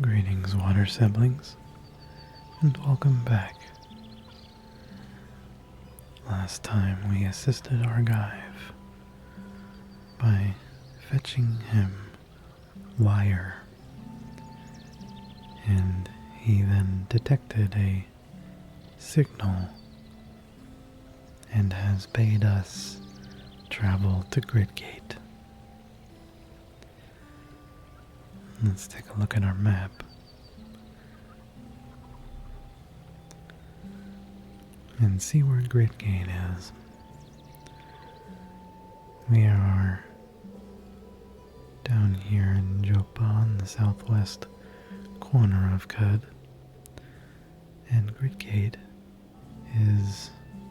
Greetings, water siblings, and welcome back. Last time we assisted Argive by fetching him wire, and he then detected a signal and has bade us travel to Gridgate. Let's take a look at our map. And see where Gridgate is. We are down here in Joppa on the southwest corner of Qud. And Gridgate is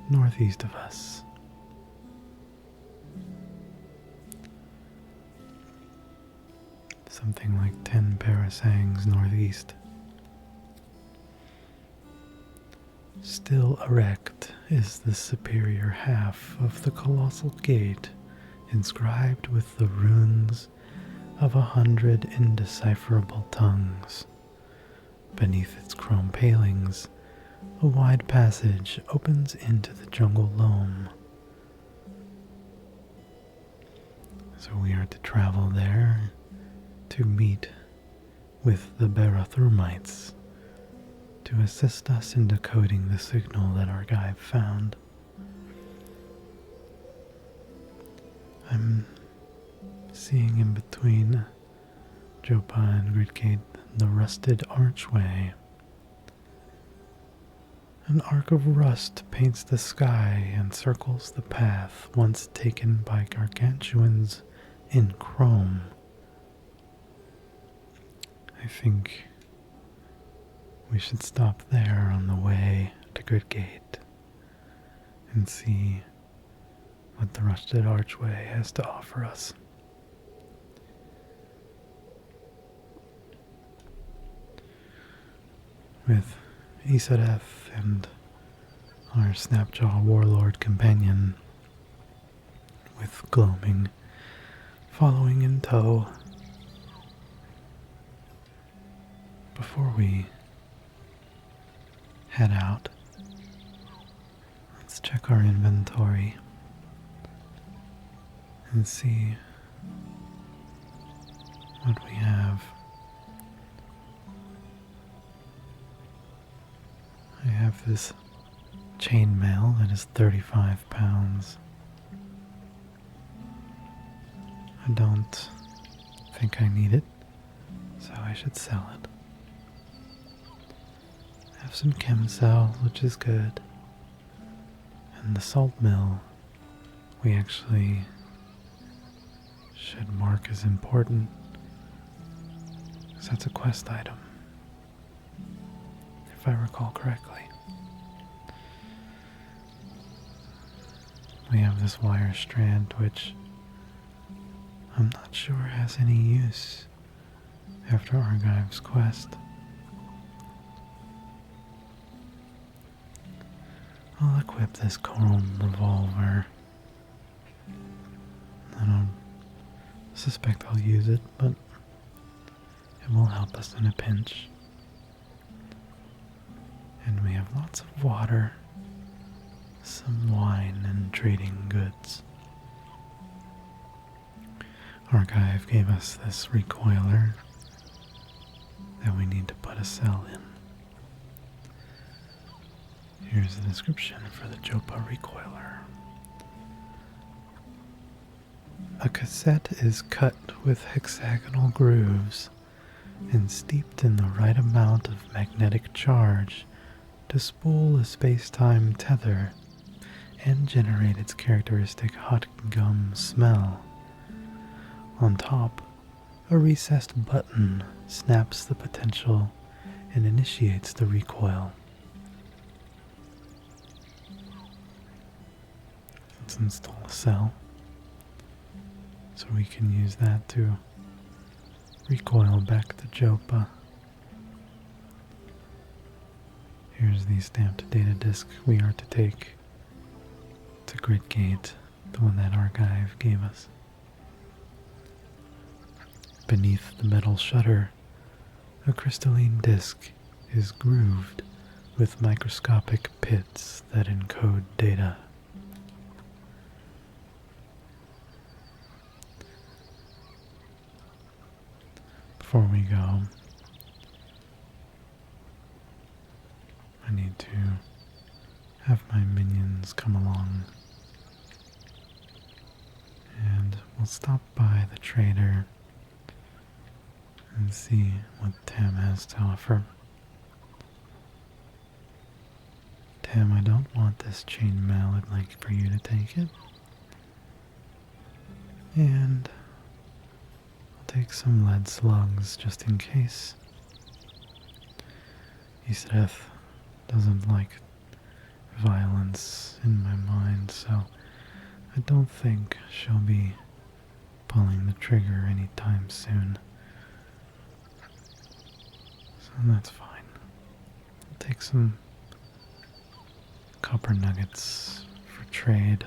northeast of us. Something like 10 parasangs northeast. Still erect is the superior half of the colossal gate, inscribed with the runes of 100 indecipherable tongues. Beneath its chrome palings, a wide passage opens into the jungle loam. So we are to travel there to meet with the Barathrumites to assist us in decoding the signal that our guide found. I'm seeing in between Joppa and Gridgate the Rusted Archway. An arc of rust paints the sky and circles the path once taken by gargantuans in chrome. I think we should stop there on the way to Gridgate and see what the Rusted Archway has to offer us. With Isareth and our Snapjaw warlord companion with Gloaming following in tow. Before we head out, let's check our inventory and see what we have. I have this chainmail that is 35 pounds. I don't think I need it, so I should sell it. I have some chemicel, which is good. And the salt mill, we actually should mark as important, because that's a quest item, if I recall correctly. We have this wire strand, which I'm not sure has any use after Argive's quest. I'll equip this chrome revolver. I don't suspect I'll use it, but it will help us in a pinch. And we have lots of water, some wine, and trading goods. Argive gave us this recoiler that we need to put a cell in. Here's the description for the Joppa recoiler. A cassette is cut with hexagonal grooves and steeped in the right amount of magnetic charge to spool a space-time tether and generate its characteristic hot gum smell. On top, a recessed button snaps the potential and initiates the recoil. Let's install a cell so we can use that to recoil back to Joppa. Here's the stamped data disk we are to take to Gridgate, the one that Argive gave us. Beneath the metal shutter, A crystalline disk is grooved with microscopic pits that encode data. Before we go, I need to have my minions come along, and we'll stop by the trader and see what Tam has to offer. Tam, I don't want this chainmail. I'd like for you to take it. And I'll take some lead slugs just in case. Isareth doesn't like violence in my mind, so I don't think she'll be pulling the trigger anytime soon. So that's fine. I'll take some copper nuggets for trade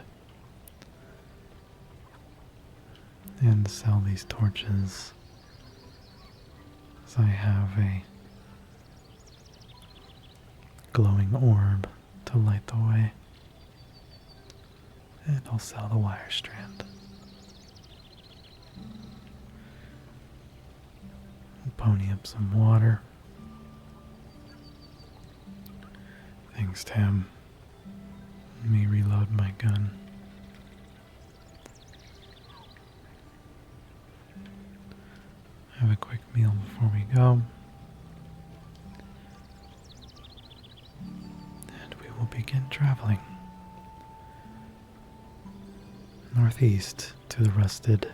and sell these torches, as I have a glowing orb to light the way, and I'll sell the wire strand. I'll pony up some water. Thanks, Tam. Let me reload my gun. Have a quick meal before we go. And we will begin traveling northeast to the Rusted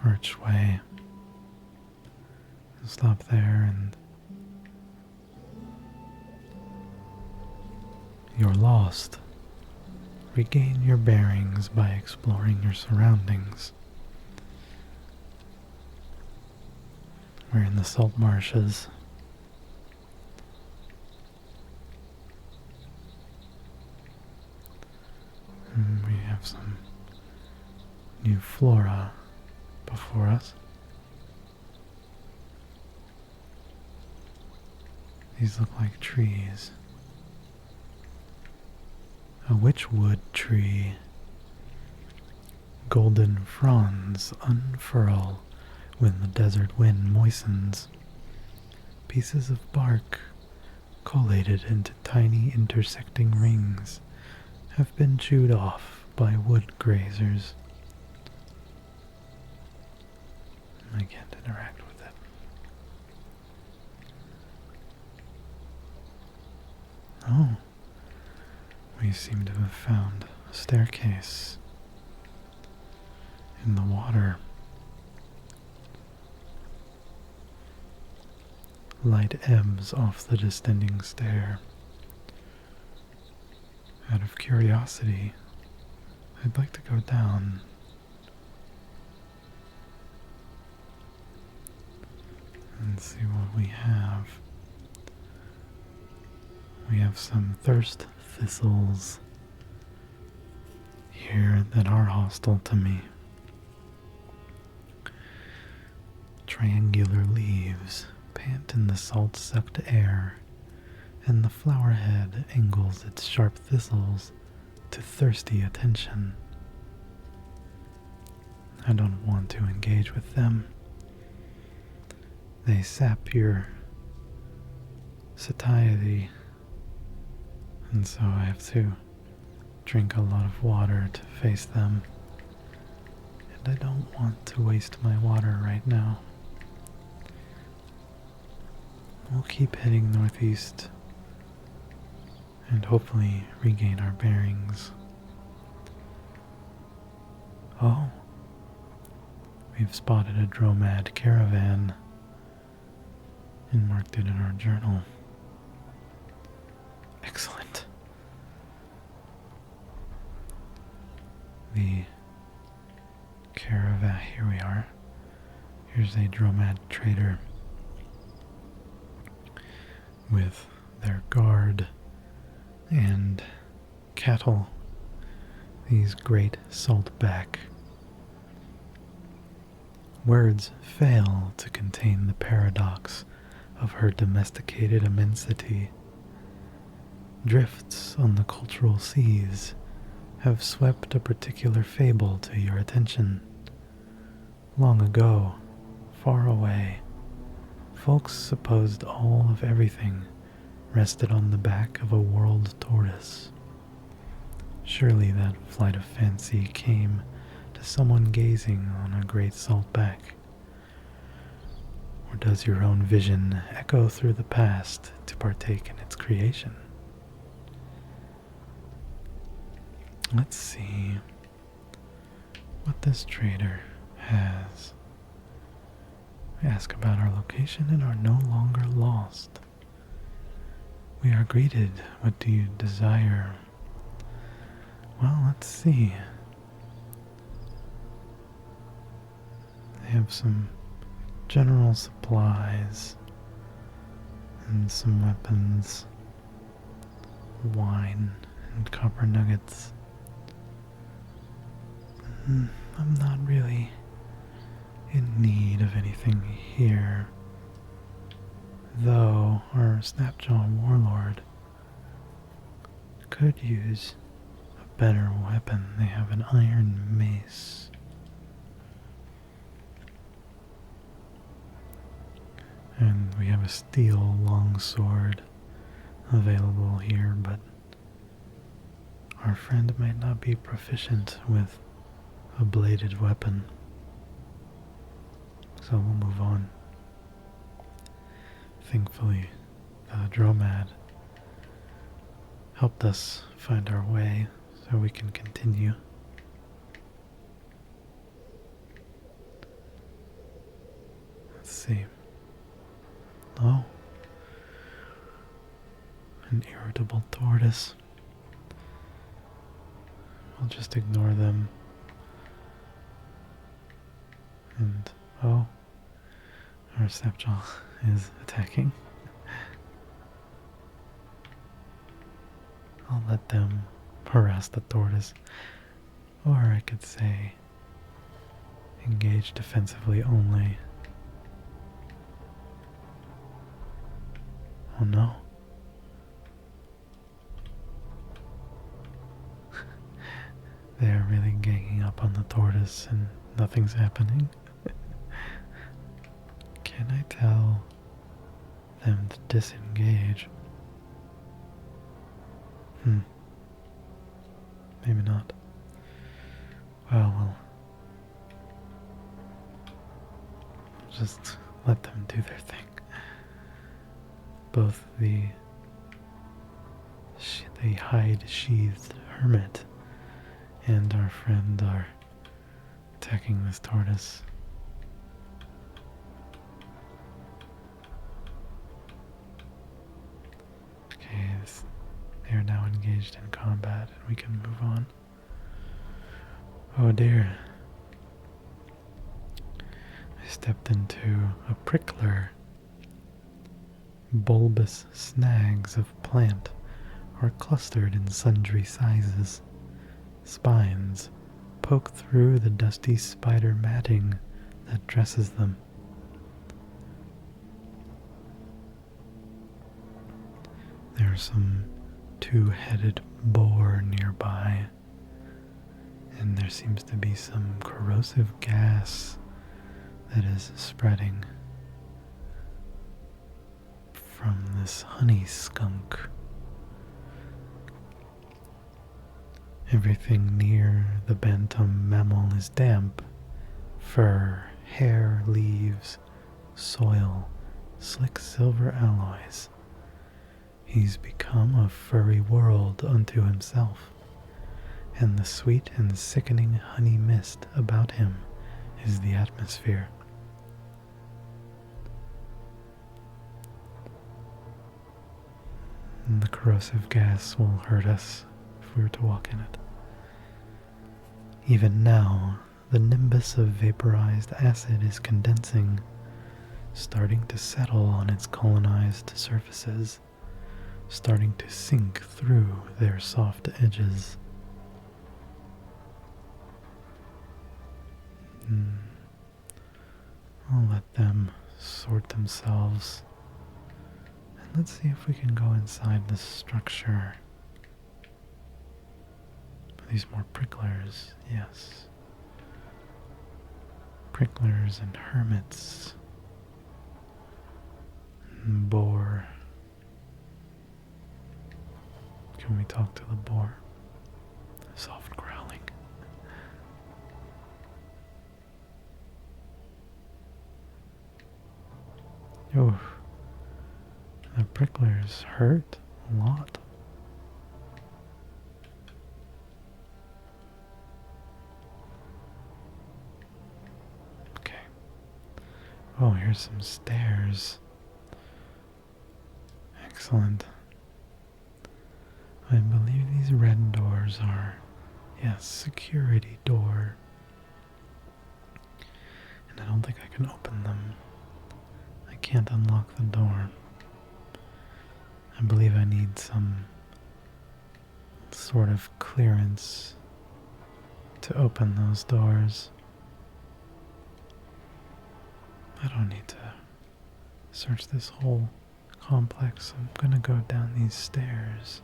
Archway. We'll stop there and you're lost. Regain your bearings by exploring your surroundings. We're in the salt marshes. And we have some new flora before us. These look like trees. A witchwood tree. Golden fronds unfurl when the desert wind moistens. Pieces of bark, collated into tiny intersecting rings, have been chewed off by wood grazers. I can't interact with it. Oh. We seem to have found a staircase in the water. Light ebbs off the descending stair. Out of curiosity, I'd like to go down. And see what we have. We have some thirst thistles here that are hostile to me. Triangular leaves pant in the salt-sucked air, and the flowerhead angles its sharp thistles to thirsty attention. I don't want to engage with them. They sap your satiety, and so I have to drink a lot of water to face them. And I don't want to waste my water right now. We'll keep heading northeast and hopefully regain our bearings. Oh, we've spotted a dromad caravan and marked it in our journal. Excellent. The caravan, here we are. Here's a dromad trader with their guard and cattle, these great saltback. Words fail to contain the paradox of her domesticated immensity. Drifts on the cultural seas have swept a particular fable to your attention. Long ago, far away, folks supposed all of everything rested on the back of a world tortoise. Surely that flight of fancy came to someone gazing on a great saltback. Or does your own vision echo through the past to partake in its creation? Let's see what this trader has. We ask about our location and are no longer lost. We are greeted. What do you desire? Well, let's see. They have some general supplies and some weapons, wine and copper nuggets. I'm not really in need of anything here, though our Snapjaw warlord could use a better weapon. They have an iron mace. And we have a steel longsword available here, but our friend might not be proficient with a bladed weapon. So we'll move on. Thankfully, the Dromad helped us find our way so we can continue. Let's see. Oh, an irritable tortoise. We'll just ignore them. And, oh, our Snapjaw is attacking. I'll let them harass the tortoise. Or I could say, engage defensively only. Oh no. They are really ganging up on the tortoise and nothing's happening. Can I tell them to disengage? Maybe not. Well, we'll just let them do their thing. Both the hide-sheathed hermit and our friend are attacking this tortoise. Okay, they are now engaged in combat and we can move on. Oh dear. I stepped into a prickler. Bulbous snags of plant are clustered in sundry sizes. Spines poke through the dusty spider matting that dresses them. There's some two-headed boar nearby, and there seems to be some corrosive gas that is spreading from this honey skunk. Everything near the bantam mammal is damp. Fur, hair, leaves, soil, slick silver alloys. He's become a furry world unto himself, and the sweet and sickening honey mist about him is the atmosphere. And the corrosive gas will hurt us if we were to walk in it. Even now, the nimbus of vaporized acid is condensing, starting to settle on its colonized surfaces, starting to sink through their soft edges. I'll let them sort themselves Let's see if we can go inside this structure. Are these more pricklers? Yes. Pricklers and hermits. And boar. Can we talk to the boar? Soft growling. Oh, the pricklers hurt a lot. Okay. Oh, here's some stairs. Excellent. I believe these red doors are, yes, security door. And I don't think I can open them. I can't unlock the door. I believe I need some sort of clearance to open those doors. I don't need to search this whole complex. I'm gonna go down these stairs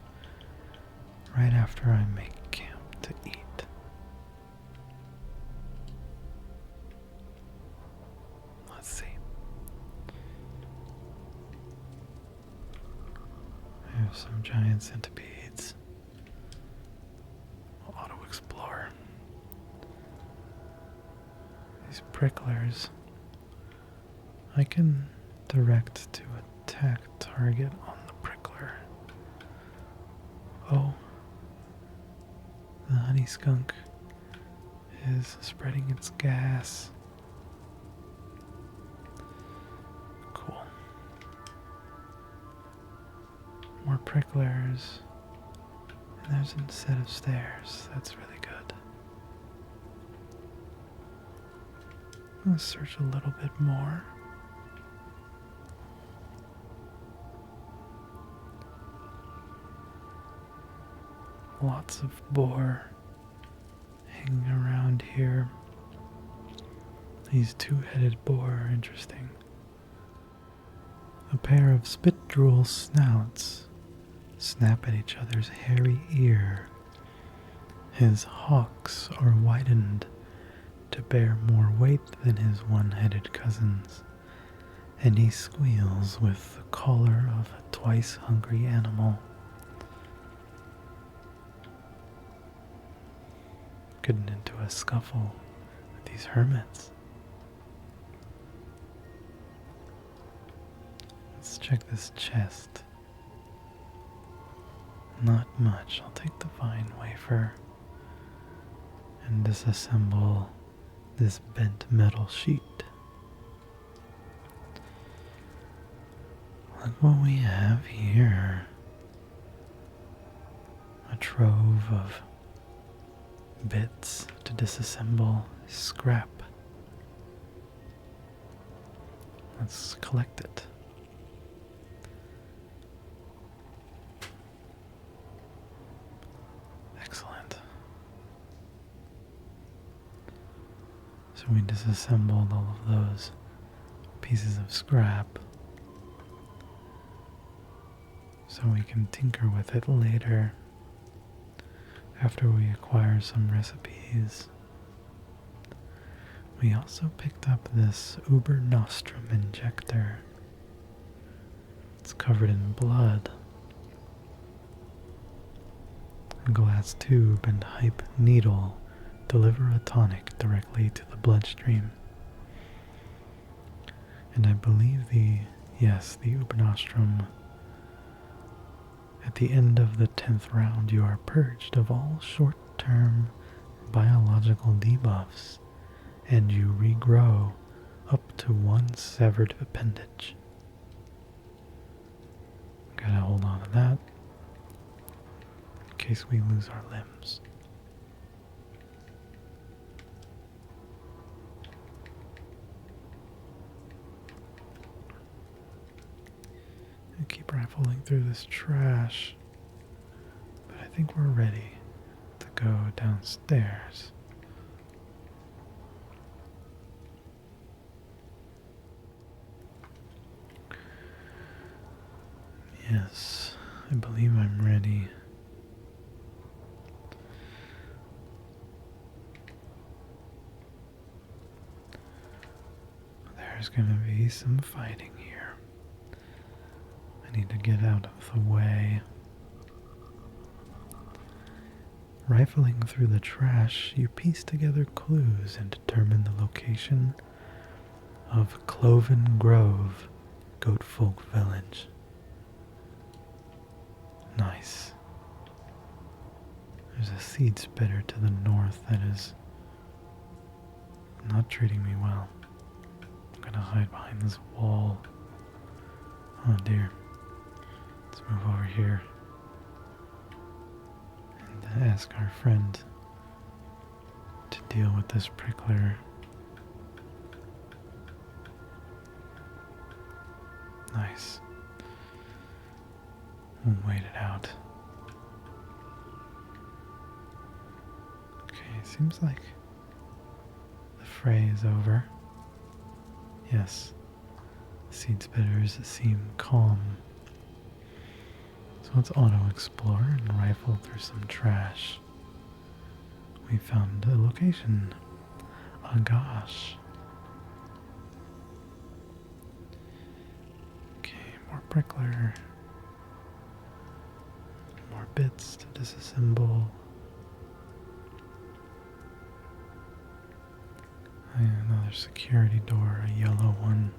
right after I make camp to eat. Let's see. I have some giant centipedes. We'll auto-explore. These pricklers. I can direct to attack target on the prickler. Oh. The honey skunk is spreading its gas. Cool. More pricklers. And there's a set of stairs. That's really good. Let's search a little bit more. Lots of boar hanging around here. These two-headed boar are interesting. A pair of spit-drool snouts snap at each other's hairy ear. His hocks are widened to bear more weight than his one-headed cousins, and he squeals with the collar of a twice-hungry animal. Getting into a scuffle with these hermits. Let's check this chest. Not much. I'll take the vine wafer and disassemble this bent metal sheet. Look what we have here. A trove of bits to disassemble scrap. Let's collect it. Excellent. So we disassembled all of those pieces of scrap so we can tinker with it later after we acquire some recipes. We also picked up this Uber Nostrum injector. It's covered in blood. A glass tube and hype needle deliver a tonic directly to the bloodstream. And I believe the Uber Nostrum, at the end of the 10th round, you are purged of all short-term biological debuffs, and you regrow up to one severed appendage. Gotta hold on to that in case we lose our limbs. I keep rifling through this trash, but I think we're ready to go downstairs. Yes, I believe I'm ready. There's gonna be some fighting here. I need to get out of the way. Rifling through the trash, you piece together clues and determine the location of Cloven Grove, Goatfolk Village. Nice. There's a seed spitter to the north that is not treating me well. I'm gonna hide behind this wall. Oh dear. Let's move over here and ask our friend to deal with this prickler. Nice. We'll wait it out. Okay, seems like the fray is over. Yes, seed spitters seem calm. So let's auto-explore and rifle through some trash. We found a location. Oh gosh. Okay, more prickler. More bits to disassemble. Another security door, a yellow one.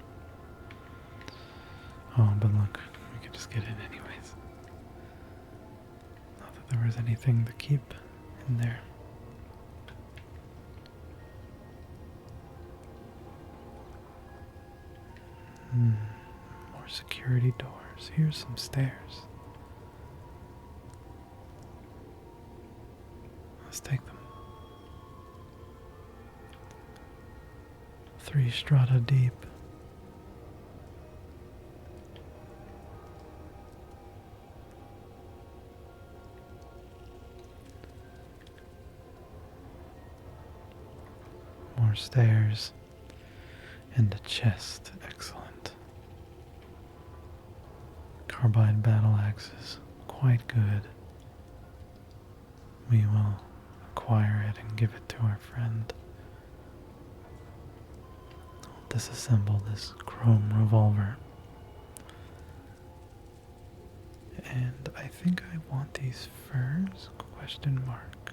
Oh, but look, we could just get in anyways. Not that there was anything to keep in there. More security doors. Here's some stairs. Let's take them. 3 strata deep. More stairs and a chest. Excellent. Carbide battle axes. Quite good. We will acquire it and give it to our friend. I'll disassemble this chrome revolver. And I think I want these furs? Question mark.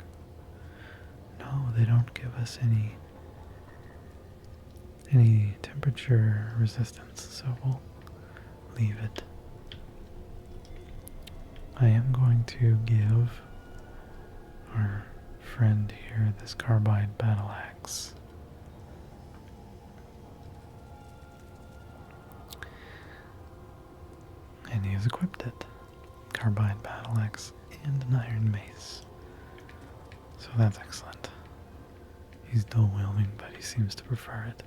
No, they don't give us any temperature resistance, so we'll leave it. I am going to give our friend here this carbide battle axe. And he has equipped it. Carbide battle axe and an iron mace. So that's excellent. He's dual wielding, but he seems to prefer it.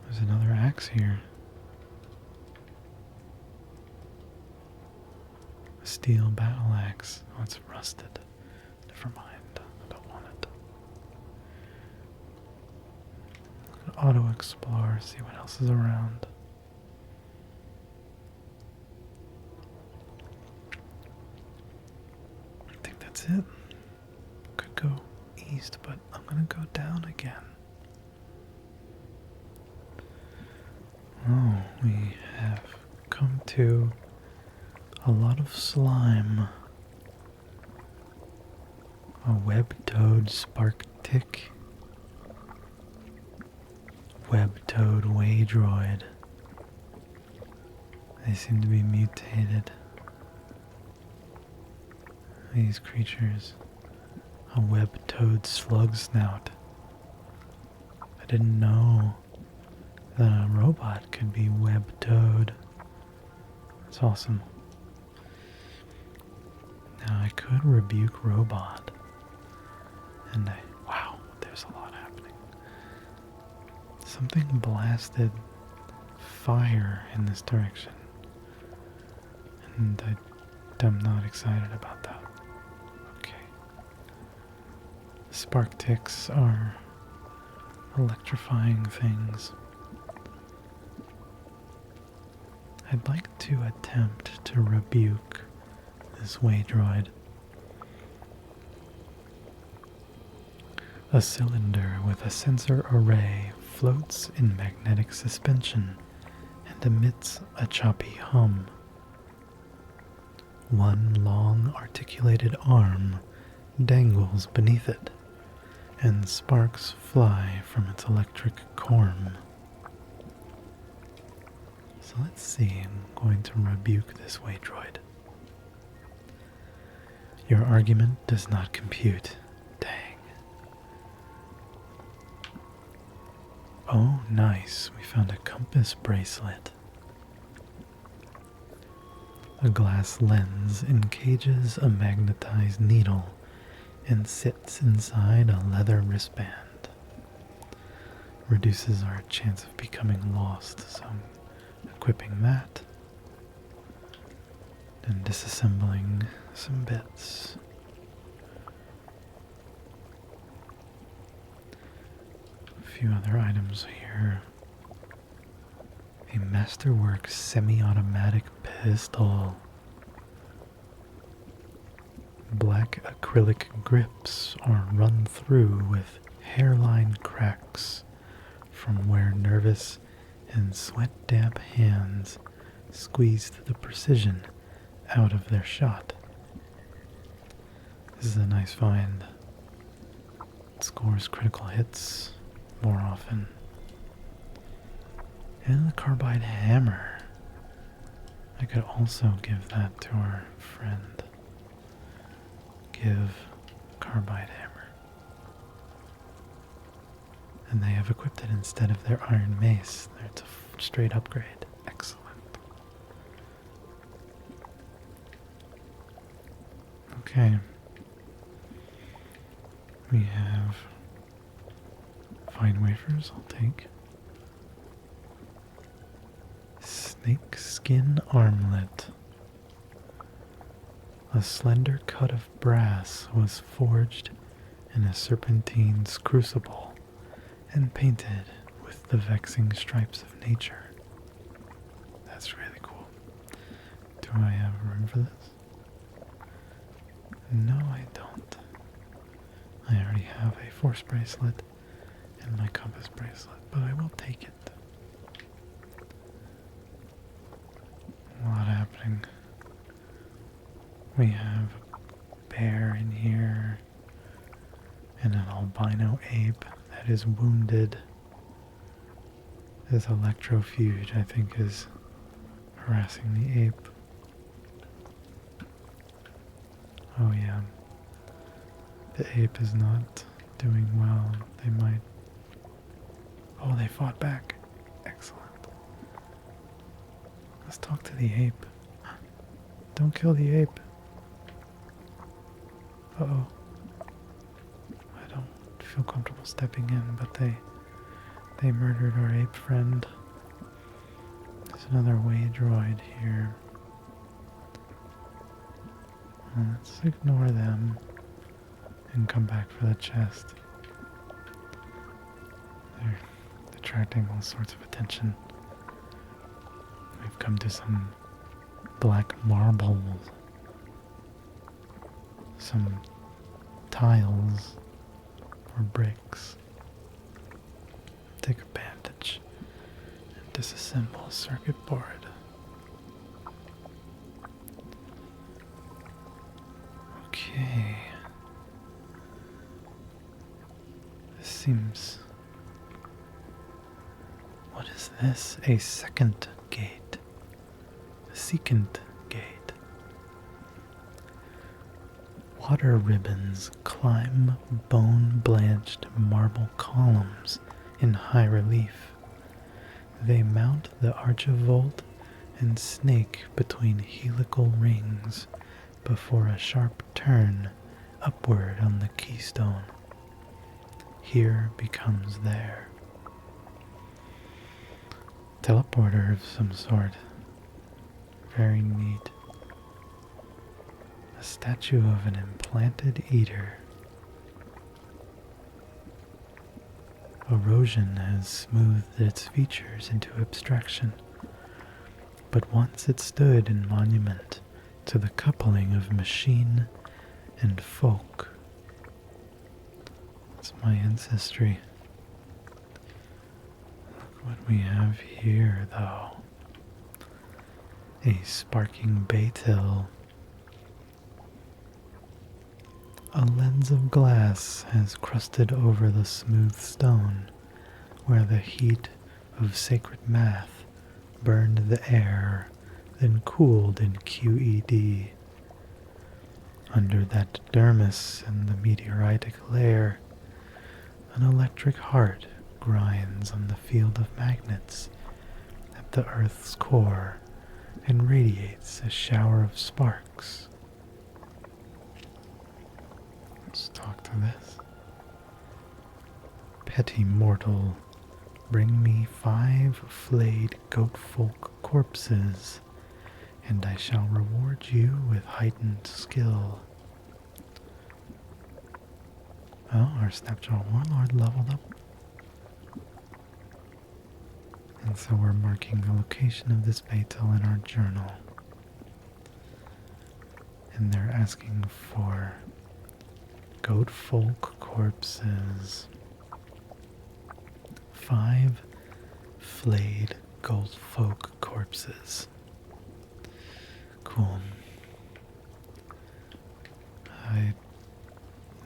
There's another axe here. A steel battle axe. Oh, it's rusted. Never mind. I don't want it. Auto-explore, see what else is around. I think that's it. Could go east, but I'm gonna go down again. Oh, we have come to a lot of slime. A web-toad spark tick. Web-toad waydroid. They seem to be mutated. These creatures. A web-toad slug snout. I didn't know that a robot could be web-toed. That's awesome. Now I could rebuke robot. And wow, there's a lot happening. Something blasted fire in this direction. And I'm not excited about that. Okay. Spark ticks are electrifying things. I'd like to attempt to rebuke this way droid. A cylinder with a sensor array floats in magnetic suspension and emits a choppy hum. One long articulated arm dangles beneath it, and sparks fly from its electric corm. So let's see, I'm going to rebuke this way droid. Your argument does not compute. Dang. Oh, nice. We found a compass bracelet. A glass lens encages a magnetized needle and sits inside a leather wristband. Reduces our chance of becoming lost, so I'm equipping that. And disassembling some bits. A few other items here. A masterwork semi-automatic pistol. Black acrylic grips are run through with hairline cracks from where nervous and sweat-damp hands squeezed the precision out of their shot. This is a nice find. It scores critical hits more often. And the carbide hammer. I could also give that to our friend. Give carbide hammer. And they have equipped it instead of their iron mace. It's a straight upgrade. Excellent. Okay. We have fine wafers, I'll take. Snake skin armlet. A slender cut of brass was forged in a serpentine's crucible and painted with the vexing stripes of nature. That's really cool. Do I have room for this? No, I don't. I already have a force bracelet and my compass bracelet, but I will take it. A lot happening. We have a bear in here and an albino ape that is wounded. This electrofuge, I think, is harassing the ape. Oh yeah. The ape is not doing well. They might... Oh, they fought back. Excellent. Let's talk to the ape. Don't kill the ape. Uh-oh. I don't feel comfortable stepping in, but they murdered our ape friend. There's another way droid here. Let's ignore them and come back for the chest. They're attracting all sorts of attention. We've come to some black marbles, some tiles or bricks. Take a bandage and disassemble a circuit board. Okay. This seems... What is this? A second gate. A secant gate. Water ribbons climb bone-blanched marble columns in high relief. They mount the archivolt and snake between helical rings before a sharp turn upward on the keystone. Here becomes there. Teleporter of some sort. Very neat. A statue of an implanted eater. Erosion has smoothed its features into abstraction, but once it stood in monument to the coupling of machine and folk. That's my ancestry. Look what we have here, though. A sparking baytil. A lens of glass has crusted over the smooth stone, where the heat of sacred math burned the air, then cooled in QED. Under that dermis in the meteoritic layer, an electric heart grinds on the field of magnets at the Earth's core and radiates a shower of sparks. Let's talk to this. Petty mortal, bring me 5 flayed goat folk corpses, and I shall reward you with heightened skill. Oh, our Snapjaw Warlord leveled up. And so we're marking the location of this baytil in our journal. And they're asking for goat folk corpses. 5 flayed goat folk corpses. Cool. I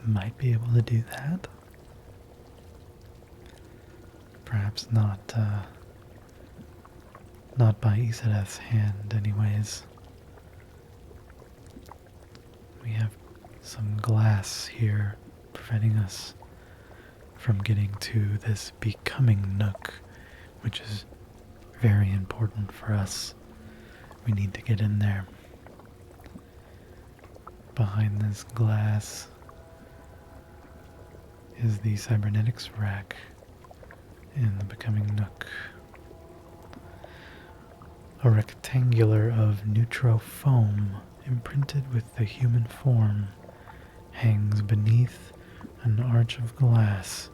might be able to do that. Perhaps not by Isareth's hand anyways. We have some glass here preventing us from getting to this becoming nook, which is very important for us. We need to get in there. Behind this glass is the cybernetics rack in the becoming nook. A rectangular of neutro foam imprinted with the human form hangs beneath an arch of glass.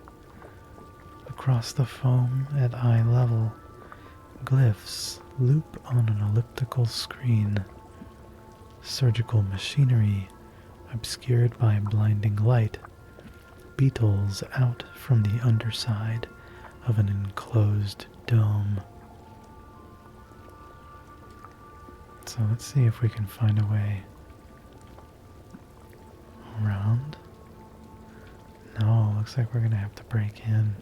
Across the foam at eye level, glyphs loop on an elliptical screen. Surgical machinery obscured by blinding light beetles out from the underside of an enclosed dome. So let's see if we can find a way around. No, looks like we're gonna have to break in.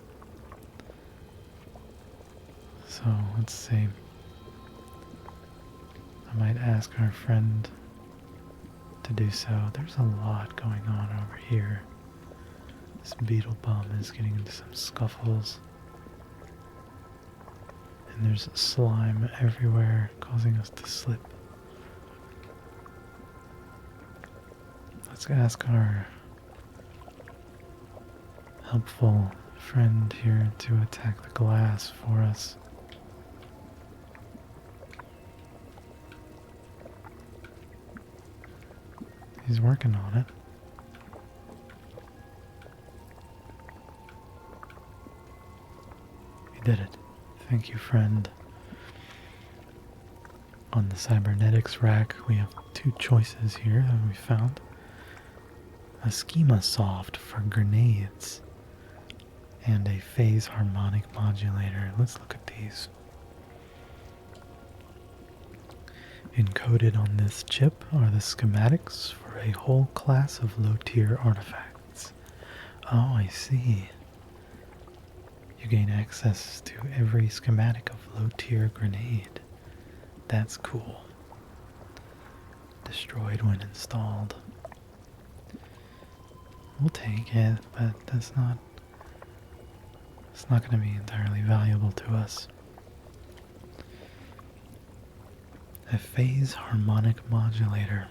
So let's see. I might ask our friend to do so. There's a lot going on over here. This beetle bum is getting into some scuffles. And there's slime everywhere, causing us to slip. Let's ask our helpful friend here to attack the glass for us. He's working on it. He did it. Thank you, friend. On the cybernetics rack, we have 2 choices here that we found. A schema soft for grenades and a phase harmonic modulator. Let's look at these. Encoded on this chip are the schematics for a whole class of low-tier artifacts. Oh, I see. You gain access to every schematic of low-tier grenade. That's cool. Destroyed when installed. We'll take it, but it's not going to be entirely valuable to us. A phase harmonic modulator.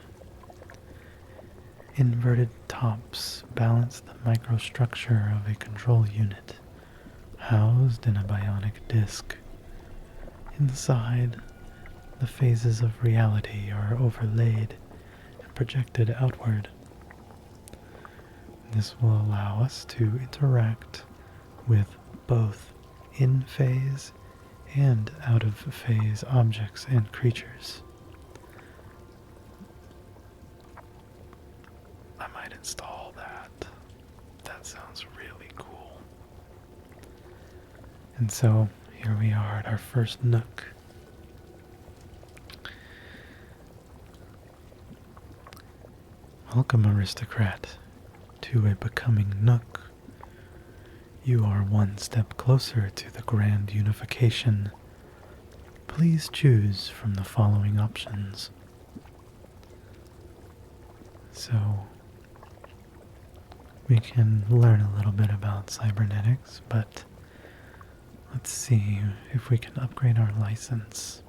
Inverted tops balance the microstructure of a control unit, housed in a bionic disc. Inside, the phases of reality are overlaid and projected outward. This will allow us to interact with both in-phase and out-of-phase objects and creatures. I might install that. That sounds really cool. And so, here we are at our first nook. Welcome, aristocrat, to a becoming nook. You are one step closer to the grand unification. Please choose from the following options. So, we can learn a little bit about cybernetics, but let's see if we can upgrade our license.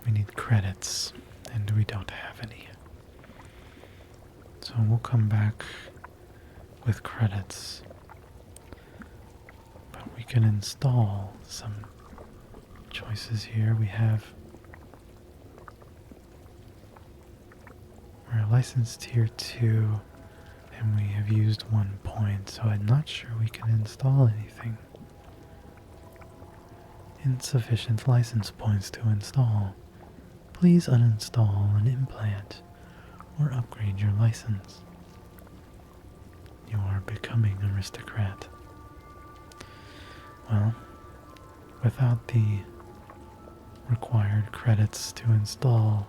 We need credits, and we don't have any. So we'll come back with credits. But we can install some choices here. We're licensed tier 2, and we have used 1 point, so I'm not sure we can install anything. Insufficient license points to install. Please uninstall an implant or upgrade your license. You are becoming aristocrat. Well, without the required credits to install,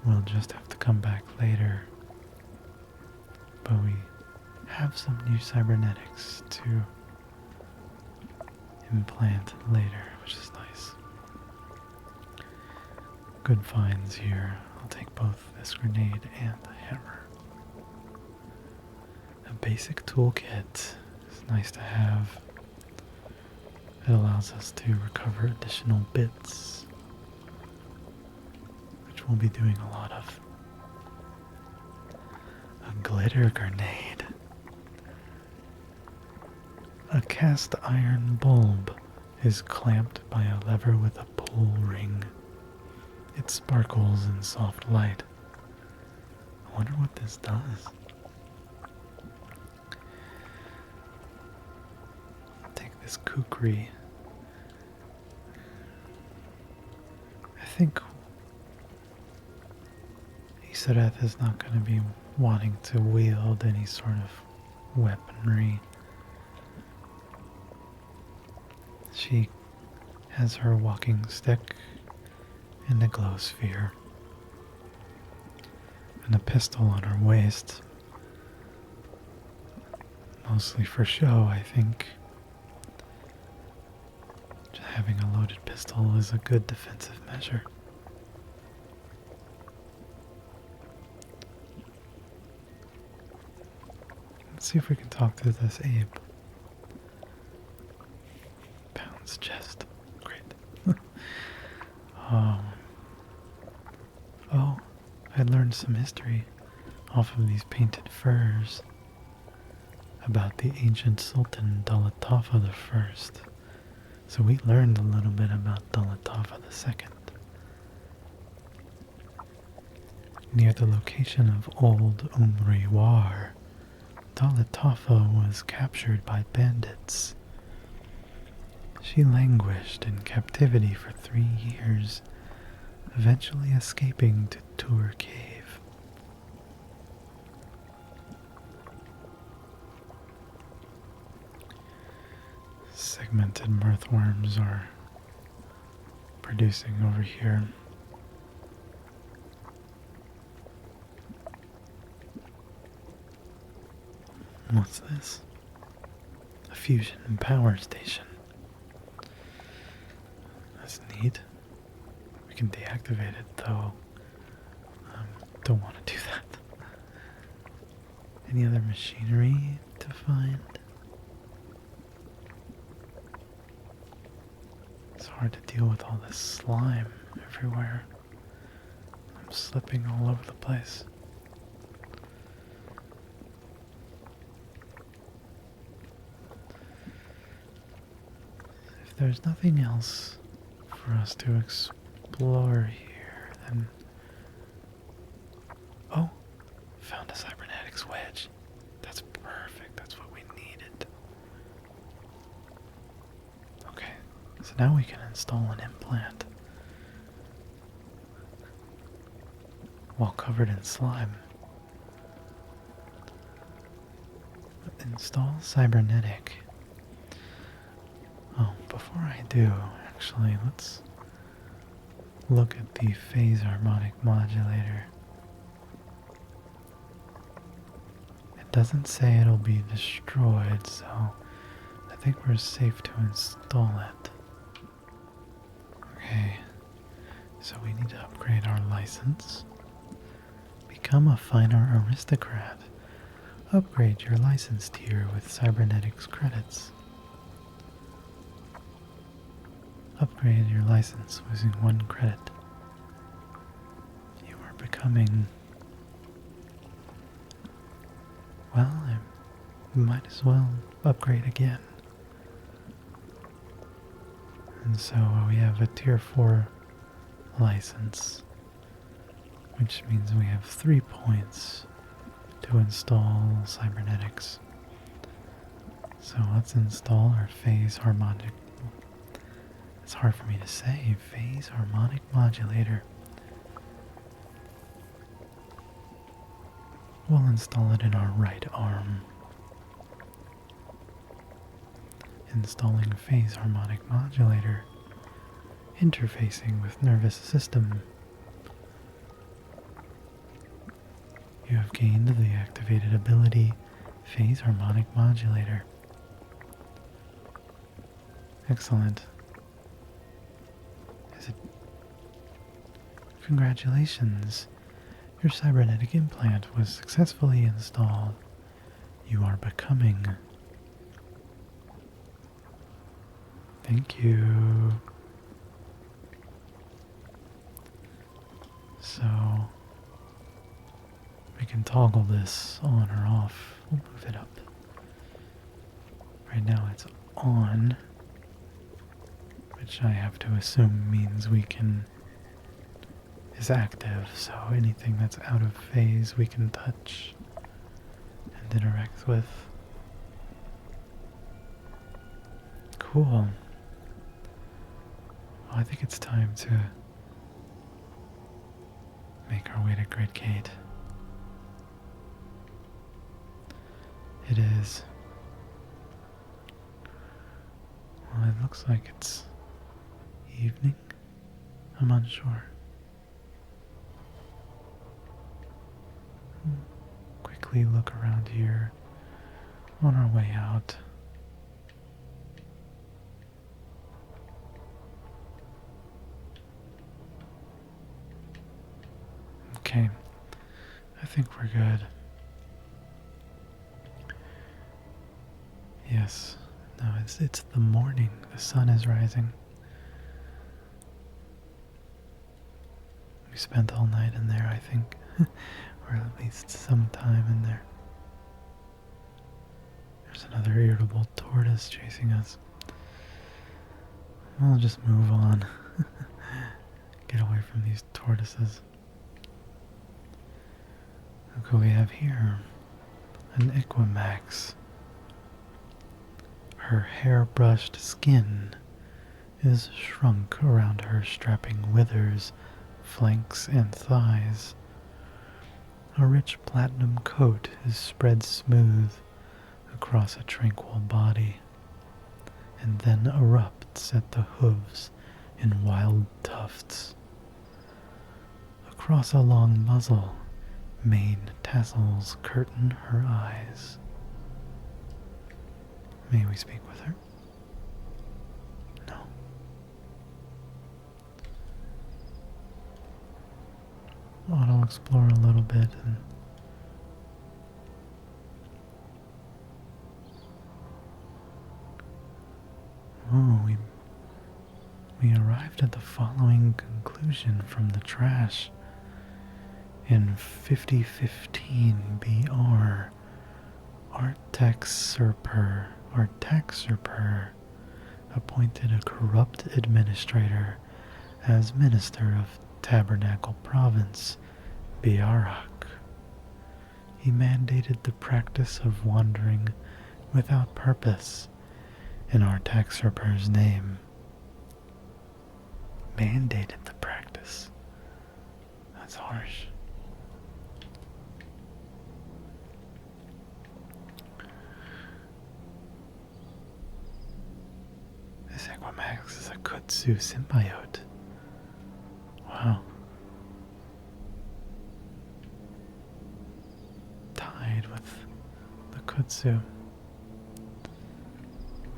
we'll just have to come back later. But we have some new cybernetics to implant later, which is nice. Good finds here. I'll take both this grenade and the hammer. A basic toolkit is nice to have. It allows us to recover additional bits, which we'll be doing a lot of. A glitter grenade. A cast iron bulb is clamped by a lever with a pull ring. It sparkles in soft light. I wonder what this does. Take this kukri. I think Isareth is not going to be wanting to wield any sort of weaponry. She has her walking stick and a glow sphere and a pistol on her waist. Mostly for show, I think. Having a loaded pistol is a good defensive measure. Let's see if we can talk to this Abe. Pounds chest. Great. Oh, I learned some history off of these painted furs about the ancient Sultan Dalatafa I. So we learned a little bit about Dalatafa II. Near the location of Old Umri War, Dalatafa was captured by bandits. She languished in captivity for 3 years, eventually escaping to Tur Cave. Segmented mirthworms are producing over here. What's this? A fusion power station. That's neat. We can deactivate it though. Don't want to do that. Any other machinery to find? It's hard to deal with all this slime everywhere. I'm slipping all over the place. If there's nothing else for us to explore here, then... Oh! Found a cybernetics wedge. That's perfect. That's what we needed. now we can install an implant while covered in slime. Install cybernetic. Oh, before I do, actually, let's look at the phase harmonic modulator. It doesn't say it'll be destroyed, so I think we're safe to install it. Okay, so we need to upgrade our license. Become a finer aristocrat. Upgrade your license tier with cybernetics credits. Upgrade your license using 1 credit. You are becoming... Well, I might as well upgrade again. And so we have a tier 4 license, which means we have 3 points to install cybernetics. So let's install our phase harmonic. It's hard for me to say. Phase harmonic modulator. We'll install it in our right arm. Installing phase harmonic modulator. Interfacing with nervous system. You have gained the activated ability Phase Harmonic Modulator. Excellent. Congratulations. Your cybernetic implant was successfully installed. You are becoming... Thank you. So... we can toggle this on or off. We'll move it up. Right now it's on, which I have to assume means we can... is active, so anything that's out of phase we can touch and interact with. Cool. Well, I think it's time to make our way to Great Gate. It is. Well, it looks like it's evening. I'm unsure. Quickly look around here on our way out. Okay, I think we're good. Yes, no, it's the morning. The sun is rising. We spent all night in there, I think. Or at least some time in there. There's another irritable tortoise chasing us. We'll just move on. Get away from these tortoises. Look what we have here. An Equimax. Her hair-brushed skin is shrunk around her strapping withers, flanks, and thighs. A rich platinum coat is spread smooth across a tranquil body, and then erupts at the hooves in wild tufts. Across a long muzzle, mane tassels curtain her eyes. May we speak with her? No. Auto explore a little bit and we arrived at the following conclusion from the trash. In 5015 BR, Artaxerper appointed a corrupt administrator as minister of Tabernacle Province, Biarak. He mandated the practice of wandering without purpose in Artaxerper's name. mandated the practice. That's harsh. This Equimax is a Kutsu symbiote. Wow. Tied with the Kutsu.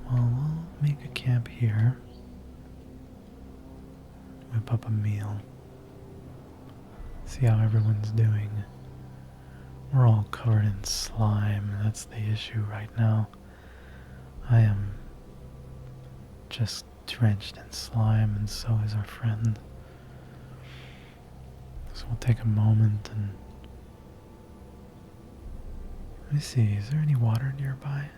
Well, we'll make a camp here. Whip up a meal. See how everyone's doing. We're all covered in slime. That's the issue right now. I am just drenched in slime, and so is our friend. So we'll take a moment and... Let me see, is there any water nearby?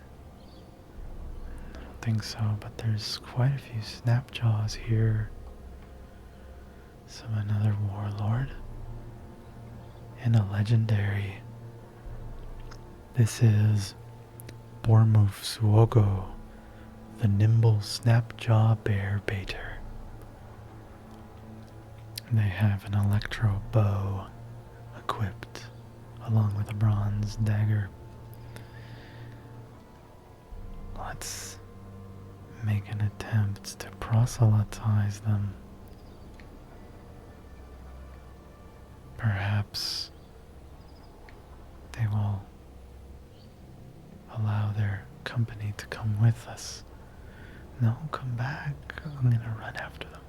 I don't think so, but there's quite a few snapjaws here. So another warlord. And a legendary. This is Bormuf Suogo, the nimble snapjaw bear baiter. They have an electro bow equipped, along with a bronze dagger. Let's make an attempt to proselytize them. Perhaps they will allow their company to come with us. No, come back. I'm gonna run after them.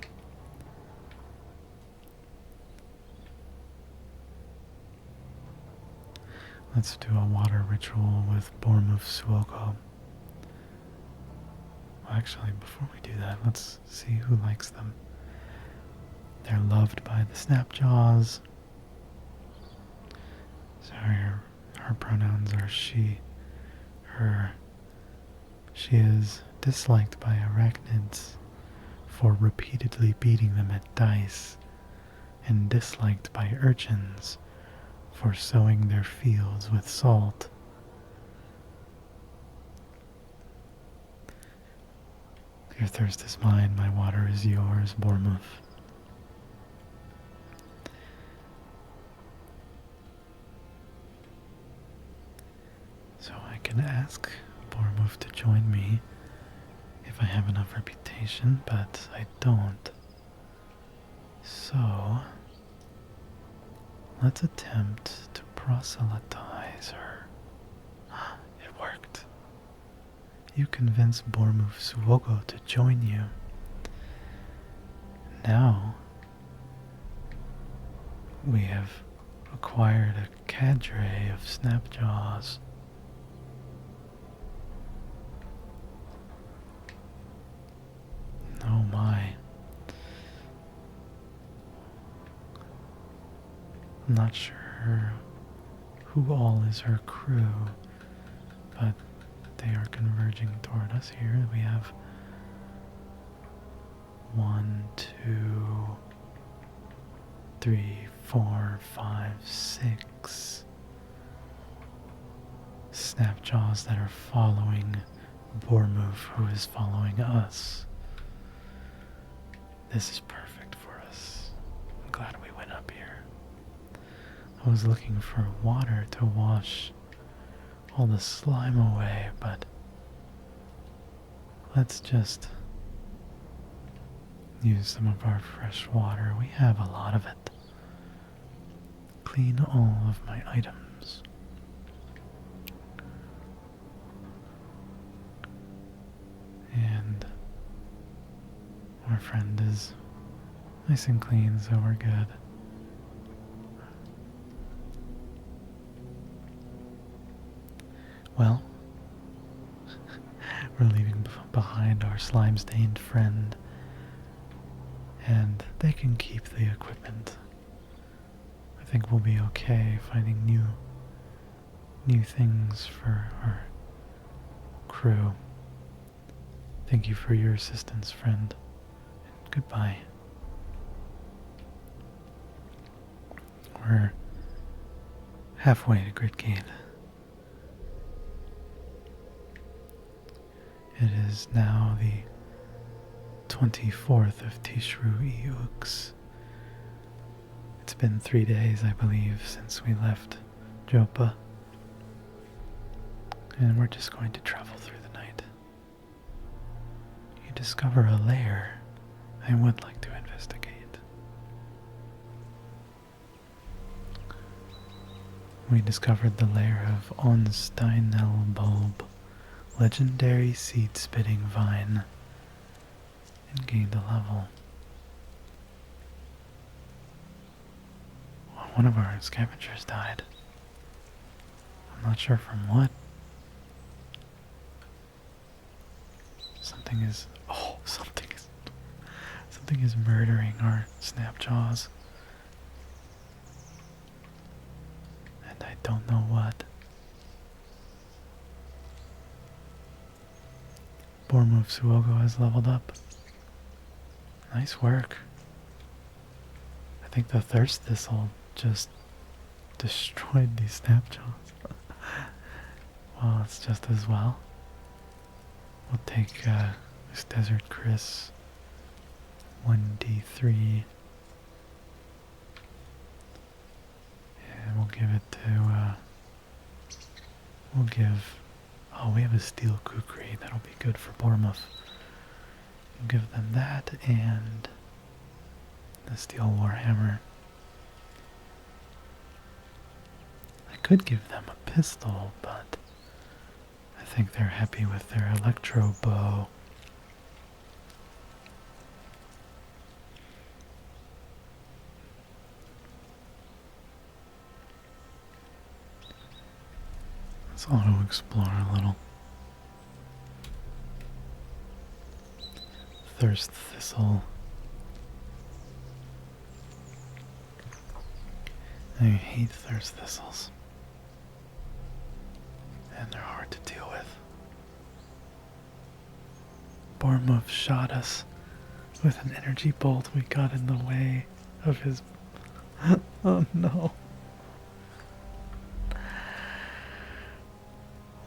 Let's do a water ritual with Bormuf Suogo. Actually, before we do that, let's see who likes them. They're loved by the Snapjaws. Sorry, her pronouns are she, her. She is disliked by arachnids for repeatedly beating them at dice, and disliked by urchins for sowing their fields with salt. Your thirst is mine, my water is yours, Bormuf. So I can ask Bormuf to join me if I have enough reputation, but I don't. So let's attempt to proselytize her. It worked. You convinced Bormuf Suogo to join you. Now we have acquired a cadre of Snapjaws. Oh my. I'm not sure who all is her crew, but they are converging toward us here. We have 1, 2, 3, 4, 5, 6 Snapjaws that are following Bormuf, who is following us. This is perfect for us. I'm glad we went up here. I was looking for water to wash all the slime away, but let's just use some of our fresh water. We have a lot of it. Clean all of my items. And our friend is nice and clean, so we're good. Well, we're leaving behind our slime-stained friend, and they can keep the equipment. I think we'll be okay finding new things for our crew. Thank you for your assistance, friend. And goodbye. We're halfway to Gridgate. It is now the 24th of Tishru Eux. It's been 3 days, I believe, since we left Joppa. And we're just going to travel through the night. You discover a lair I would like to investigate. We discovered the lair of Onsteinel bulb, legendary seed-spitting vine, and gained a level. One of our scavengers died. I'm not sure from what. Something is murdering our snapjaws. And I don't know what. Bormove Suogo has leveled up. Nice work. I think the Thirst Thistle just destroyed these snapjaws. Well, it's just as well. We'll take this Desert Chris 1d3 and we'll give it to we have a Steel Kukri, that'll be good for Bournemouth. We'll give them that and the Steel Warhammer. I could give them a pistol, but I think they're happy with their electro bow. Let's auto-explore a little. Thirst Thistle. I hate Thirst Thistles. And they're hard to deal with. Bournemouth shot us with an energy bolt. We got in the way of his... Oh no.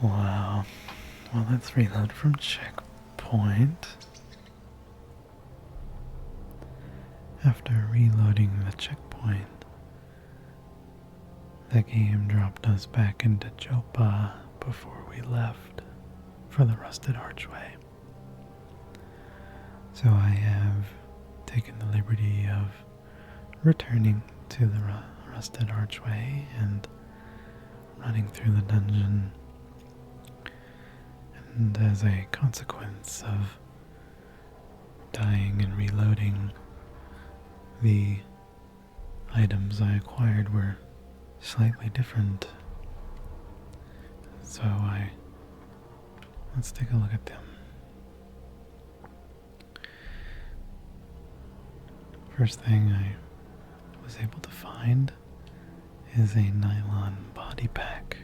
Wow. Well, let's reload from checkpoint. After reloading the checkpoint, the game dropped us back into Joppa before we left for the Rusted Archway. So I have taken the liberty of returning to the Rusted Archway and running through the dungeon. And as a consequence of dying and reloading, the items I acquired were slightly different. So let's take a look at them. First thing I was able to find is a nylon body pack.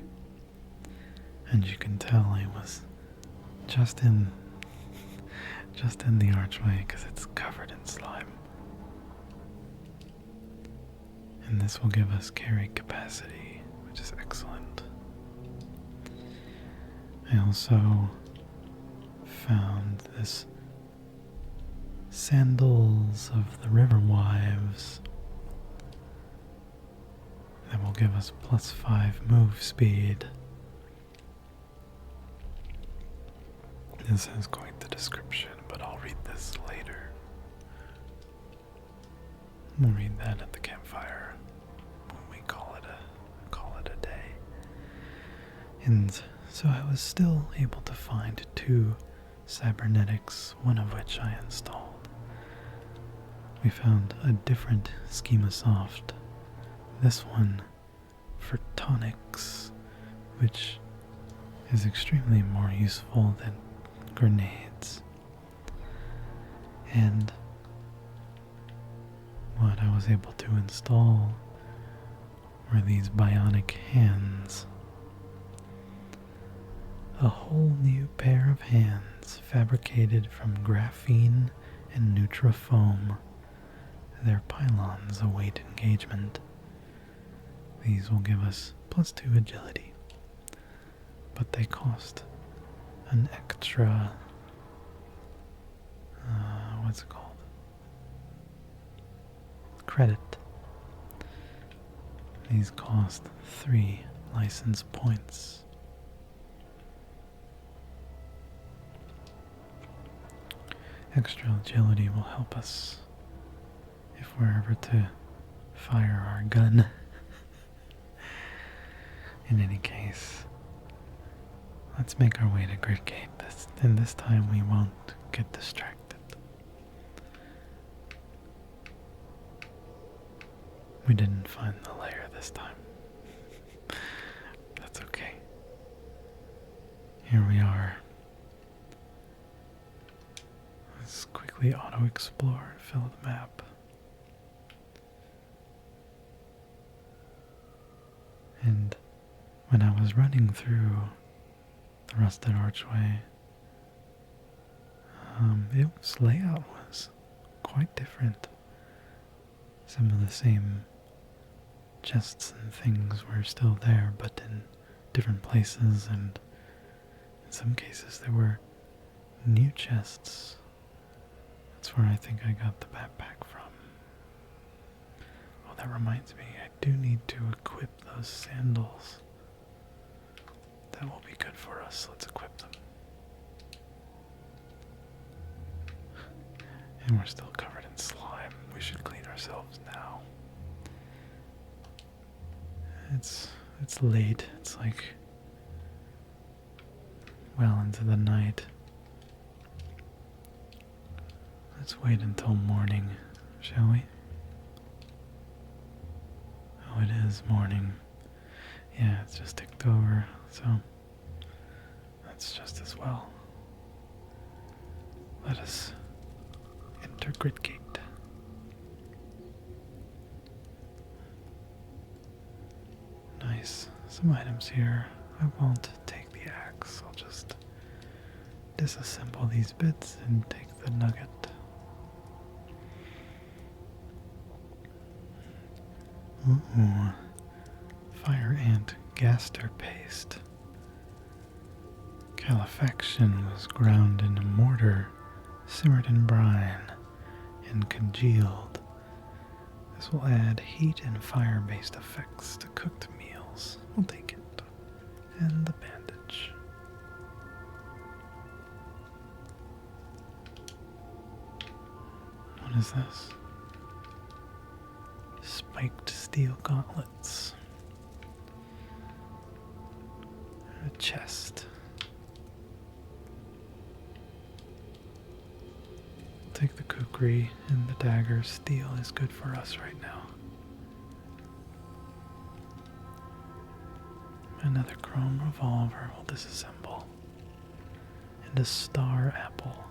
And you can tell I was just in the archway because it's covered in slime. And this will give us carry capacity, which is excellent. I also found this Sandals of the River Wives that will give us +5 move speed. This has quite the description, but I'll read this later. We'll read that at the campfire when we call it a day. And so I was still able to find 2 cybernetics, one of which I installed. We found a different schema soft. This one for tonics, which is extremely more useful than grenades. And what I was able to install were these bionic hands. A whole new pair of hands fabricated from graphene and Nutrifoam. Their pylons await engagement. These will give us +2 agility, but they cost an extra, what's it called? Credit. These cost 3 license points. Extra agility will help us if we're ever to fire our gun. In any case, let's make our way to Gridgate, and this time we won't get distracted. We didn't find the lair this time. That's okay. Here we are. Let's quickly auto-explore and fill the map. And when I was running through the Rusted Archway, its layout was quite different. Some of the same chests and things were still there, but in different places, and in some cases there were new chests. That's where I think I got the backpack from. Oh, that reminds me, I do need to equip those sandals. That will be good for us. Let's equip them. And we're still covered in slime. We should clean ourselves now. It's late. It's like well into the night. Let's wait until morning, shall we? Oh, it is morning. Yeah, it's just ticked over, so that's just as well. Let us enter Gridgate. Nice. Some items here. I won't take the axe. I'll just disassemble these bits and take the nugget. Ooh. Fire ant gaster paste. Califaction was ground in a mortar, simmered in brine, and congealed. This will add heat and fire-based effects to cooked meals. We'll take it. And the bandage. What is this? Spiked steel gauntlets. A chest. Take the kukri and the dagger. Steel is good for us right now. Another chrome revolver will disassemble. And a star apple.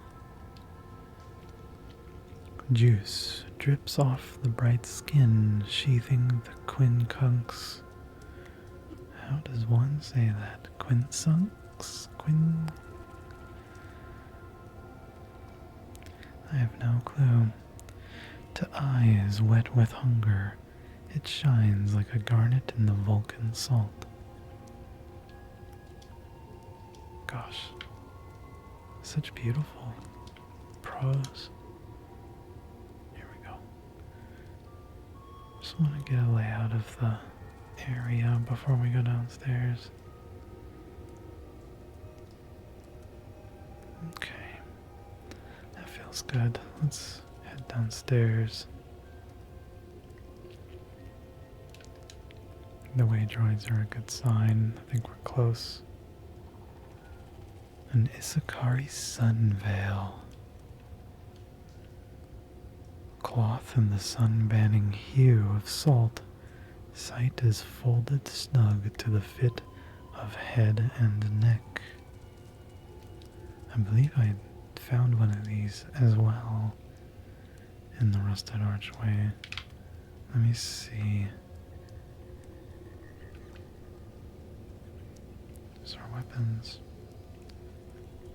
Juice drips off the bright skin, sheathing the quincunx. How does one say that? Quincunx? I have no clue. To eyes wet with hunger, it shines like a garnet in the Vulcan salt. Gosh, such beautiful prose. Here we go. Just want to get a layout of the area before we go downstairs. Okay. That feels good. Let's head downstairs. The way droids are a good sign. I think we're close. An Isakari sun veil. Cloth in the sun-banning hue of salt. Sight is folded snug to the fit of head and neck. I believe I found one of these as well in the Rusted Archway. Let me see. There's our weapons.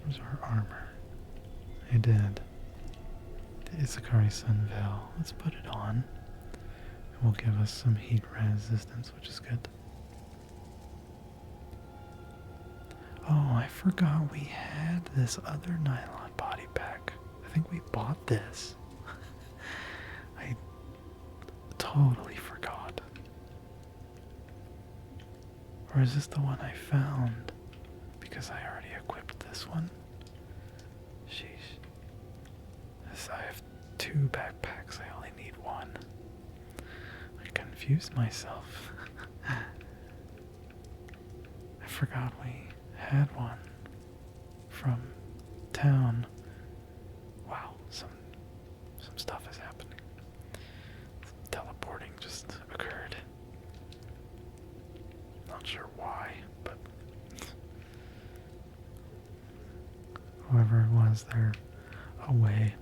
There's our armor. I did. The Isakari Sun Veil. Let's put it on. It will give us some heat resistance, which is good. Oh, I forgot we had this other nylon body pack I think we bought this. I totally forgot. Or is this the one I found? Because I already equipped this one. Sheesh. I have 2 backpacks, I only need 1. I confused myself. I forgot we had one from town. Wow, some stuff is happening. Some teleporting just occurred. Not sure why, but whoever it was, they're away.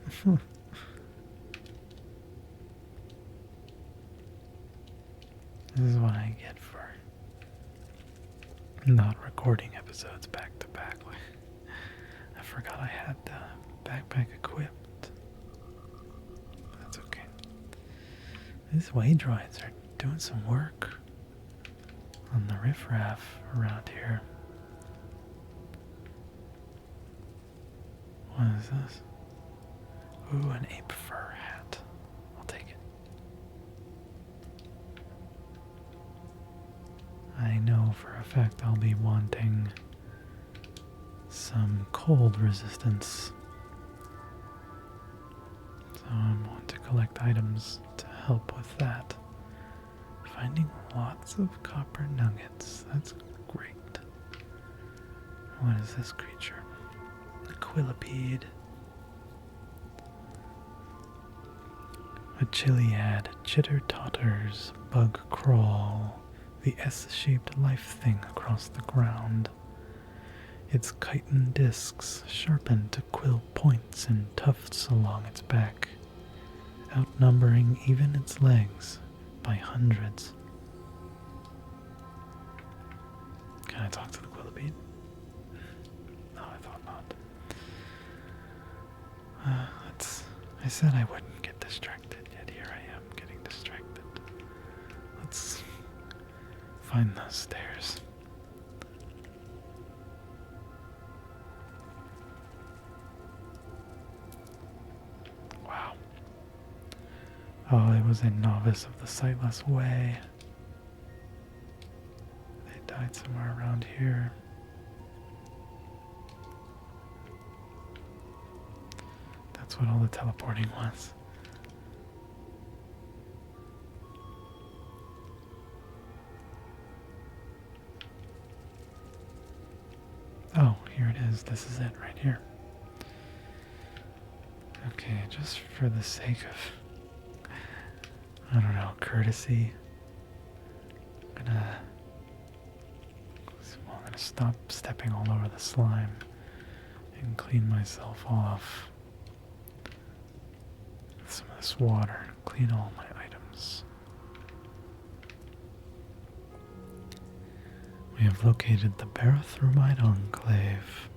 This is what I get for not recording episodes back to back. I forgot I had the backpack equipped. That's okay. These way droids are doing some work on the riffraff around here. What is this? Ooh, an ape fur hat. I'll take it. I know for a fact I'll be wanting some cold resistance. So I want to collect items to help with that. Finding lots of copper nuggets. That's great. What is this creature? A quillipede. A chiliad, chitter totters, bug crawl, the S-shaped life thing across the ground. Its chitin discs sharpened to quill points and tufts along its back, outnumbering even its legs by hundreds. Can I talk to the quillipede? No, I thought not. I said I wouldn't get distracted, yet here I am getting distracted. Let's find those stairs. Wow. Oh, it was a novice of the Sightless Way. They died somewhere around here. That's what all the teleporting was. Oh, here it is. This is it right here. Okay, just for the sake of, I don't know, courtesy, I'm gonna stop stepping all over the slime and clean myself off with some of this water, clean all my items. We have located the Barathumite Enclave.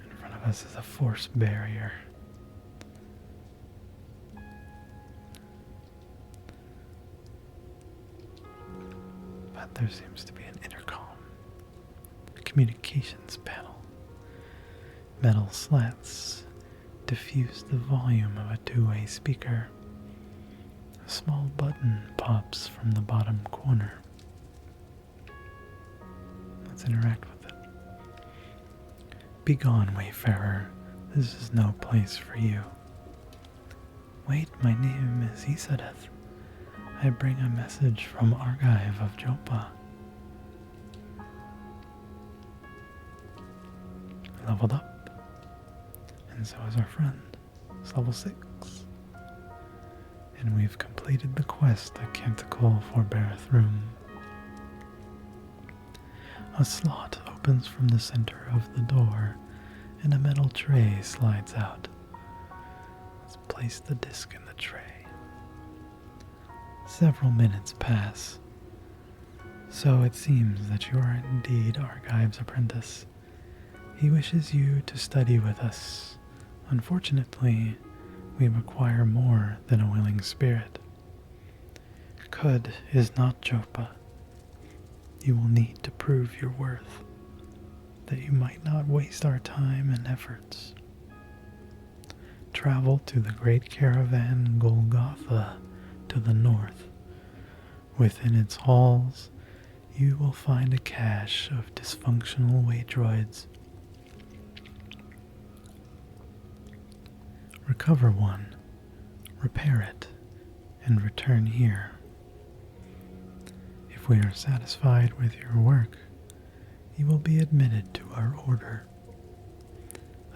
In front of us is a force barrier. But there seems to be an intercom, a communications panel. Metal slats diffuse the volume of a two-way speaker. A small button pops from the bottom corner. Let's interact with it. Begone, wayfarer. This is no place for you. Wait, my name is Isareth. I bring a message from Argive of Joppa. Leveled up. And so is our friend. It's level 6. And we've completed the quest, A Canticle for Barathrum. A slot opens from the center of the door, and a metal tray slides out. Let's place the disc in the tray. Several minutes pass. So it seems that you are indeed Argive's apprentice. He wishes you to study with us. Unfortunately, we require more than a willing spirit. Qud is not Joppa. You will need to prove your worth. that you might not waste our time and efforts. Travel to the great caravan Golgotha to the north. Within its halls, you will find a cache of dysfunctional way droids. Recover one, repair it, and return here. If we are satisfied with your work, you will be admitted to our order.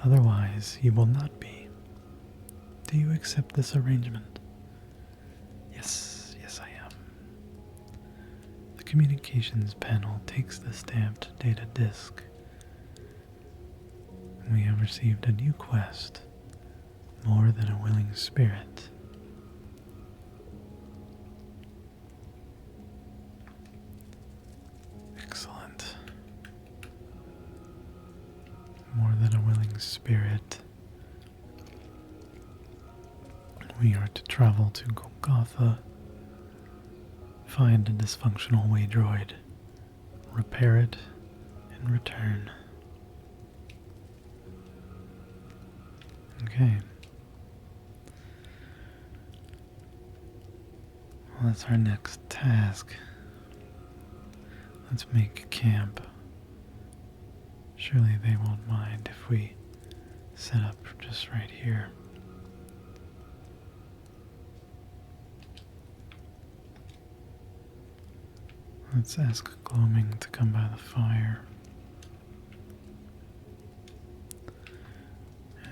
Otherwise, you will not be. Do you accept this arrangement? Yes, yes I am. The communications panel takes the stamped data disk. We have received a new quest, more than a willing spirit. Excellent. More than a willing spirit. We are to travel to Golgotha, find a dysfunctional way droid, repair it, and return. Okay. Well, that's our next task. Let's make camp. Surely they won't mind if we set up just right here. Let's ask Gloaming to come by the fire.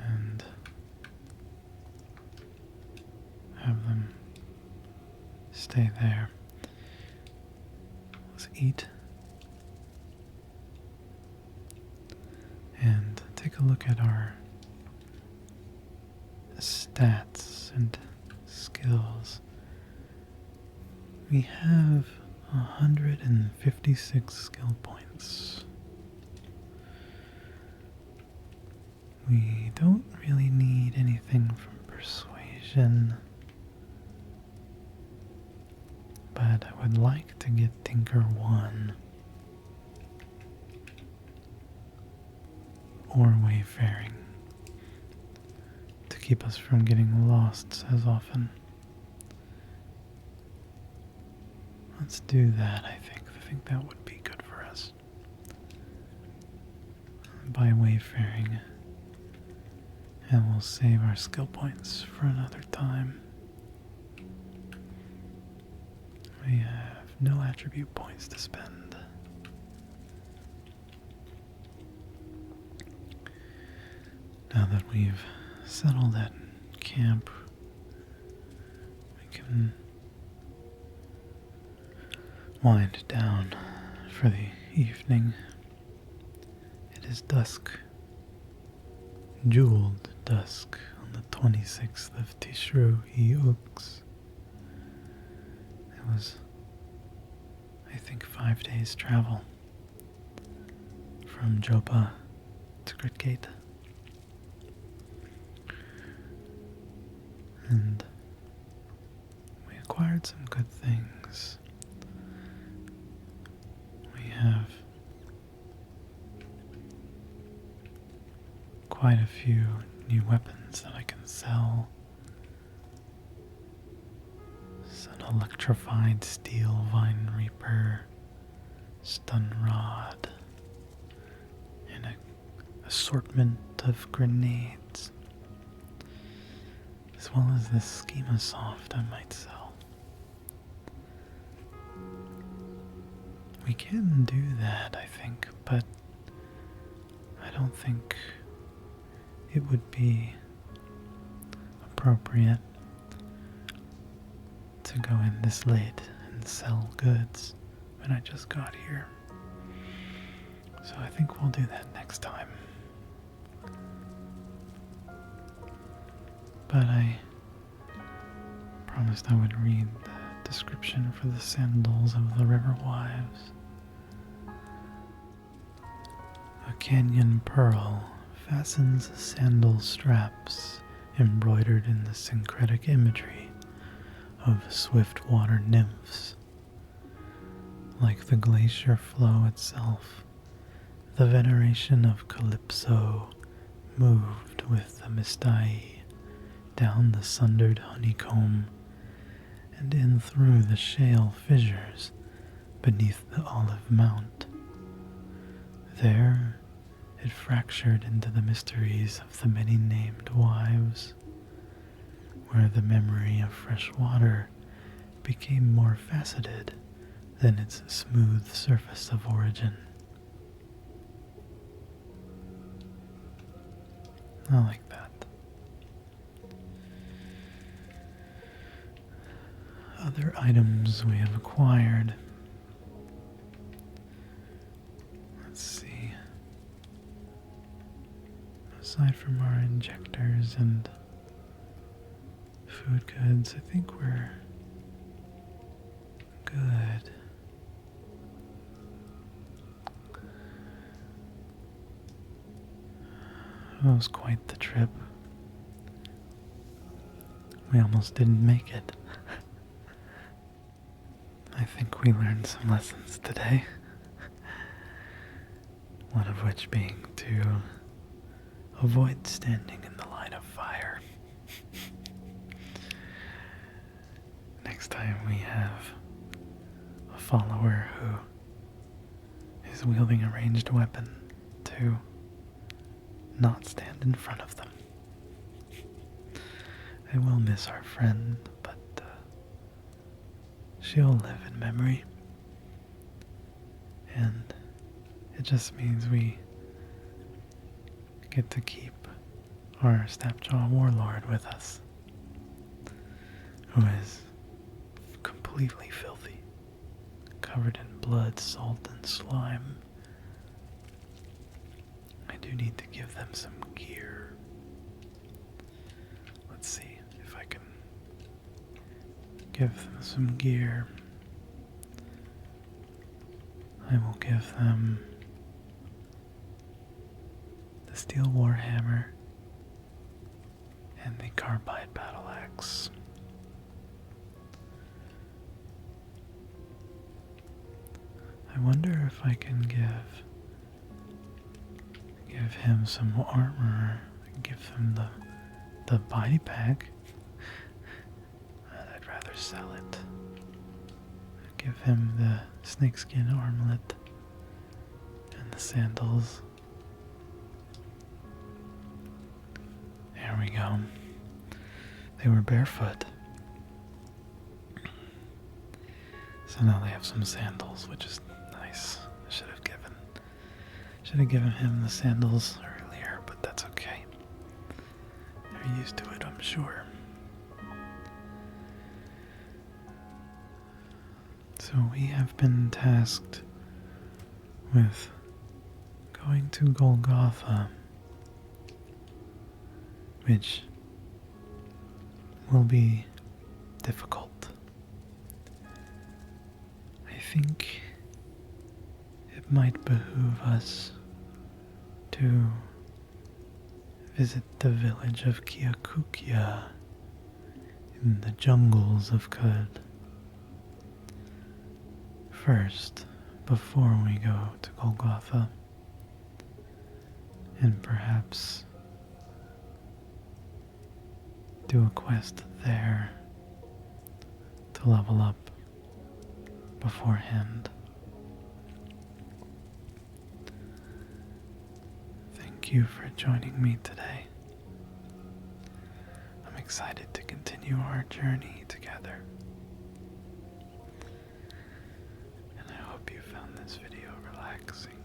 And have them stay there. Let's eat. And take a look at our stats and skills. We have 156 skill points. We don't really need anything from persuasion, but I would like to get Tinker 1 or Wayfaring to keep us from getting lost as often. Let's do that, I think. I think that would be good for us. By Wayfaring. And we'll save our skill points for another time. We have no attribute points to spend. Now that we've settled at camp, we can wind down for the evening. It is dusk, jeweled dusk on the 26th of Tishru Ux. It was, I think, 5 days travel from Joppa to Gritgate. And we acquired some good things. We have quite a few new weapons that I can sell. It's an electrified steel vine reaper, stun rod, and an assortment of grenades, as well as this schema soft I might sell. We can do that, I think, but I don't think it would be appropriate to go in this late and sell goods when I just got here. So I think we'll do that next time. But I promised I would read the description for the sandals of the River Wives. A canyon pearl fastens sandal straps embroidered in the syncretic imagery of swift water nymphs. Like the glacier flow itself, The veneration of Calypso moved with the Mistai down the sundered honeycomb and in through the shale fissures beneath the olive mount. There it fractured into the mysteries of the many-named wives, where the memory of fresh water became more faceted than its smooth surface of origin. I like that. Other items we have acquired. Let's see. Aside from our injectors and food goods, I think we're good. It was quite the trip. We almost didn't make it. I think we learned some lessons today. One of which being to avoid standing in the line of fire. Next time we have a follower who is wielding a ranged weapon, to not stand in front of them. I will miss our friend, but she'll live in memory. And it just means we get to keep our Snapjaw warlord with us, who is completely filthy, covered in blood, salt, and slime. I do need to give them some gear. Let's see if I can give them some gear. I will give them the steel warhammer and the carbide battle axe. I wonder if I can give him some armor, give him the body pack, and I'd rather sell it. Give him the snakeskin armlet and the sandals. There we go. They were barefoot. So now they have some sandals, which is nice. I should have given him the sandals earlier, but that's okay. They're used to it, I'm sure. So we have been tasked with going to Golgotha, which will be difficult. I think it might behoove us to visit the village of Kiakukia in the jungles of Qud first, before we go to Golgotha, and perhaps do a quest there to level up beforehand. Thank you for joining me today. I'm excited to continue our journey together. And I hope you found this video relaxing.